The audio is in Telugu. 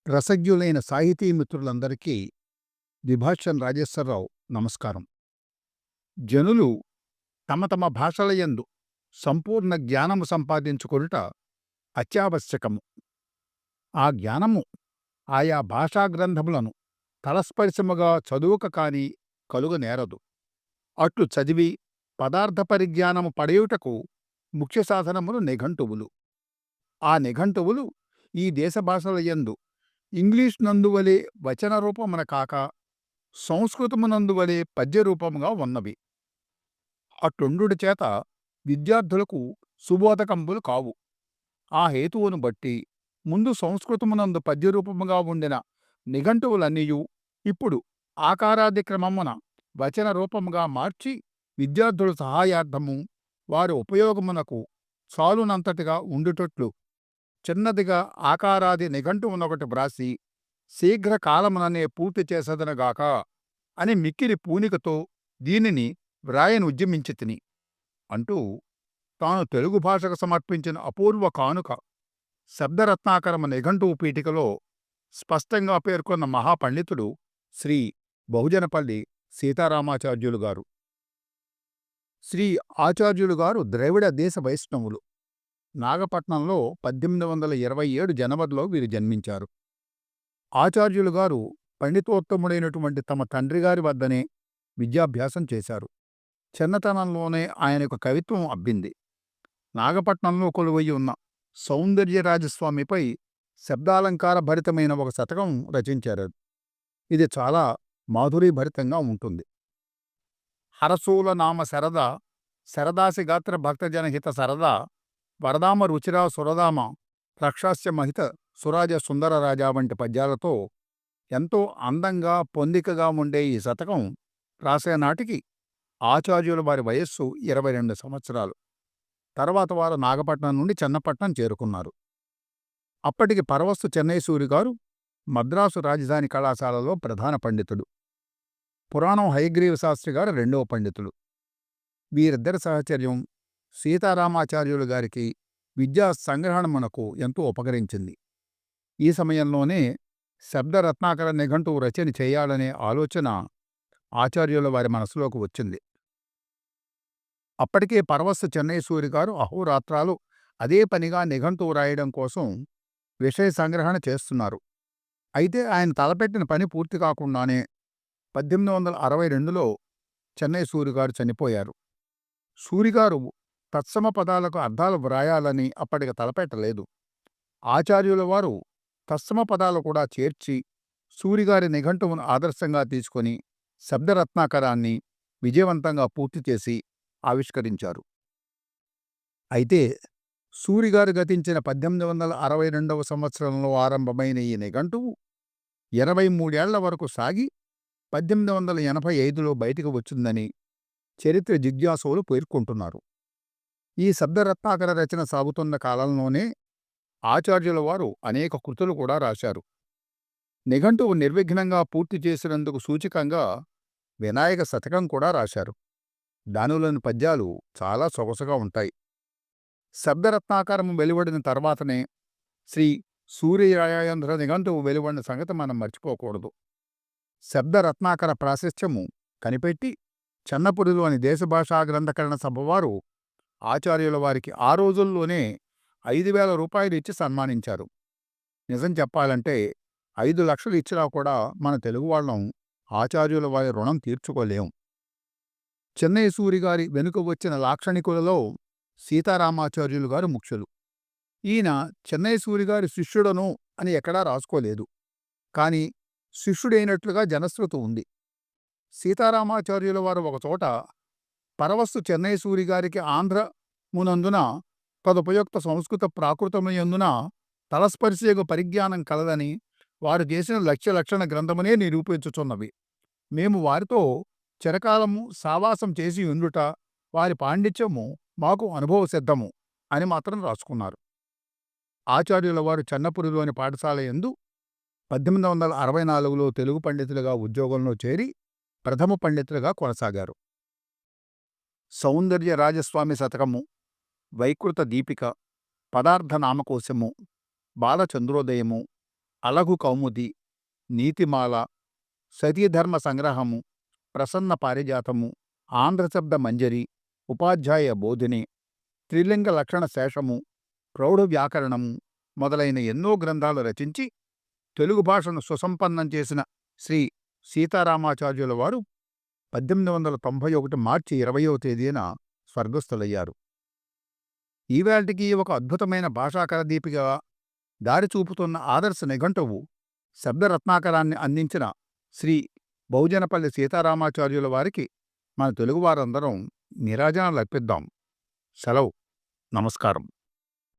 రసజ్ఞులైన సాహితీ మిత్రులందరికీ ద్విభాష్యం రాజేశ్వరరావు నమస్కారం. జనులు తమ తమ భాషలయందు సంపూర్ణ జ్ఞానము సంపాదించుకొనుట అత్యావశ్యకము. ఆ జ్ఞానము ఆయా భాషా గ్రంథములను తలస్పర్శముగా చదువుక కాని కలుగనేరదు. అట్లు చదివి పదార్థ పరిజ్ఞానము పడయుటకు ముఖ్య సాధనములు నిఘంటువులు. ఆ నిఘంటువులు ఈ దేశ భాషలయందు ఇంగ్లీష్ నందువలే వచన రూపమున కాక సంస్కృతమునందువలే పద్యరూపముగా ఉన్నవి. అట్లుండుట చేత విద్యార్థులకు సుబోధకంబులు కావు. ఆ హేతువును బట్టి ముందు సంస్కృతమునందు పద్యరూపముగా ఉండిన నిఘంటువులన్నీయు ఇప్పుడు ఆకారాదిక్రమమున వచన రూపముగా మార్చి విద్యార్థుల సహాయార్థము వారి ఉపయోగమునకు చాలునంతటిగా ఉండుటట్లు చిన్నదిగా ఆకారాది నిఘంటువునొకటి వ్రాసి శీఘ్రకాలముననే పూర్తి చేసదనగాక అని మిక్కిలి పూనికతో దీనిని వ్రాయనుద్యమించితిని అంటూ తాను తెలుగు భాషకు సమర్పించిన అపూర్వ కానుక శబ్దరత్నాకరమ నిఘంటువు పీఠికలో స్పష్టంగా పేర్కొన్న మహాపండితుడు శ్రీ బహుజనపల్లి సీతారామాచార్యులు గారు. శ్రీ ఆచార్యులు గారు ద్రవిడ దేశ వైష్ణవులు. నాగపట్నంలో 1827 జనవరిలో వీరు జన్మించారు. ఆచార్యులు గారు పండితోత్తముడైనటువంటి తమ తండ్రిగారి వద్దనే విద్యాభ్యాసం చేశారు. చిన్నతనంలోనే ఆయనకు కవిత్వం అబ్బింది. నాగపట్నంలో కొలువై ఉన్న సౌందర్యరాజస్వామిపై శబ్దాలంకార భరితమైన ఒక శతకం రచించారు. ఇది చాలా మాధురీభరితంగా ఉంటుంది. హరసూల నామ శరద శరదాసి గాత్ర భక్తజనహిత సరద వరదామ రుచిరా సురదామ రక్షాస్య మహిత సురాజ సుందరరాజా వంటి పద్యాలతో ఎంతో అందంగా పొందికగా ఉండే ఈ శతకం రాసే నాటికి ఆచార్యుల వారి వయస్సు 22 సంవత్సరాలు. తర్వాత వారు నాగపట్నం నుండి చెన్నపట్నం చేరుకున్నారు. అప్పటికి పరవస్తు చెన్నైసూరి గారు మద్రాసు రాజధాని కళాశాలలో ప్రధాన పండితుడు. పురాణం హయగ్రీవ శాస్త్రి గారు రెండవ పండితుడు. వీరిద్దరి సహచర్యం సీతారామాచార్యులు గారికి విద్యా సంగ్రహణమునకు ఎంతో ఉపకరించింది. ఈ సమయంలోనే శబ్దరత్నాకర నిఘంటువు రచన చేయాలనే ఆలోచన ఆచార్యుల వారి మనసులోకి వచ్చింది. అప్పటికే పరవస్తు చెన్నైసూరి గారు అహోరాత్రాలు అదే పనిగా నిఘంటువు రాయడం కోసం విషయ సంగ్రహణ చేస్తున్నారు. అయితే ఆయన తలపెట్టిన పని పూర్తి కాకుండానే 1862లో చెన్నైసూరి గారు చనిపోయారు. సూరిగారు తత్సమ పదాలకు అర్థాలు వ్రాయాలని అప్పటికి తలపెట్టలేదు. ఆచార్యుల వారు తత్సమ పదాలు కూడా చేర్చి సూరిగారి నిఘంటువును ఆదర్శంగా తీసుకొని శబ్దరత్నాకరాన్ని విజయవంతంగా పూర్తి చేసి ఆవిష్కరించారు. అయితే సూరిగారు గతించిన 1862వ సంవత్సరంలో ఆరంభమైన ఈ నిఘంటువు 23 ఏళ్ల వరకు సాగి 1885లో బయటికి వచ్చిందని చరిత్ర జిజ్ఞాసులు పేర్కొంటున్నారు. ఈ శబ్దరత్నాకర రచన సాగుతున్న కాలంలోనే ఆచార్యుల వారు అనేక కృతులు కూడా రాశారు. నిఘంటువు నిర్విఘ్నంగా పూర్తి చేసినందుకు సూచికంగా వినాయక శతకం కూడా రాశారు. దానిలోని పద్యాలు చాలా సొగసుగా ఉంటాయి. శబ్దరత్నాకరము వెలువడిన తర్వాతనే శ్రీ సూర్యరాయాంధ్ర నిఘంటువు వెలువడిన సంగతి మనం మర్చిపోకూడదు. శబ్దరత్నాకర ప్రాశస్త్యము కనిపెట్టి చెన్నపురిలోని దేశభాషా గ్రంథకరణ సభవారు ఆచార్యుల వారికి ఆ రోజుల్లోనే 5,000 రూపాయలు ఇచ్చి సన్మానించారు. నిజం చెప్పాలంటే 5 లక్షలు ఇచ్చినా కూడా మన తెలుగు వాళ్ళం ఆచార్యుల వారి రుణం తీర్చుకోలేం. చెన్నైసూరి గారి వెనుక వచ్చిన లాక్షణికులలో సీతారామాచార్యులు గారు ముఖ్యులు. ఈయన చెన్నైసూరి గారి శిష్యుడను అని ఎక్కడా రాసుకోలేదు. కాని శిష్యుడైనట్లుగా జనశ్రుతి ఉంది. సీతారామాచార్యుల వారు ఒకచోట పరవస్తు చెన్నైసూరి గారికి ఆంధ్రమునందున తదుపయుక్త సంస్కృత ప్రాకృతముయందున తలస్పర్శయగు పరిజ్ఞానం కలదని వారు చేసిన లక్ష్యలక్షణ గ్రంథమునే నిరూపించుచున్నవి. మేము వారితో చిరకాలము సావాసం చేసి ఉండుట వారి పాండిత్యము మాకు అనుభవసిద్ధము అని మాత్రం రాసుకున్నారు. ఆచార్యుల వారు చెన్నపురిలోని పాఠశాల యందు 1864లో తెలుగు పండితులుగా ఉద్యోగంలో చేరి ప్రథమ పండితులుగా కొనసాగారు. సౌందర్య రాజస్వామి శతకము, వైకృత దీపిక, పదార్థ నామకోశము, బాలచంద్రోదయము, అలగు కౌముది, నీతిమాల, సతీధర్మ సంగ్రహము, ప్రసన్న పారిజాతము, ఆంధ్రశబ్ద మంజరి, ఉపాధ్యాయ బోధిని, త్రిలింగ లక్షణ శేషము, ప్రౌఢ వ్యాకరణము మొదలైన ఎన్నో గ్రంథాలు రచించి తెలుగు భాషను సుసంపన్నం చేసిన శ్రీ సీతారామాచార్యుల వారు 1891 మార్చి 20వ తేదీన స్వర్గస్థులయ్యారు. ఈవేళటికి ఒక అద్భుతమైన భాషాకర దీపిగా దారి చూపుతున్న ఆదర్శ నిఘంటువు శబ్దరత్నాకరాన్ని అందించిన శ్రీ బహుజనపల్లి సీతారామాచార్యుల వారికి మన తెలుగువారందరం నీరాజనాలర్పిద్దాం. సెలవు. నమస్కారం.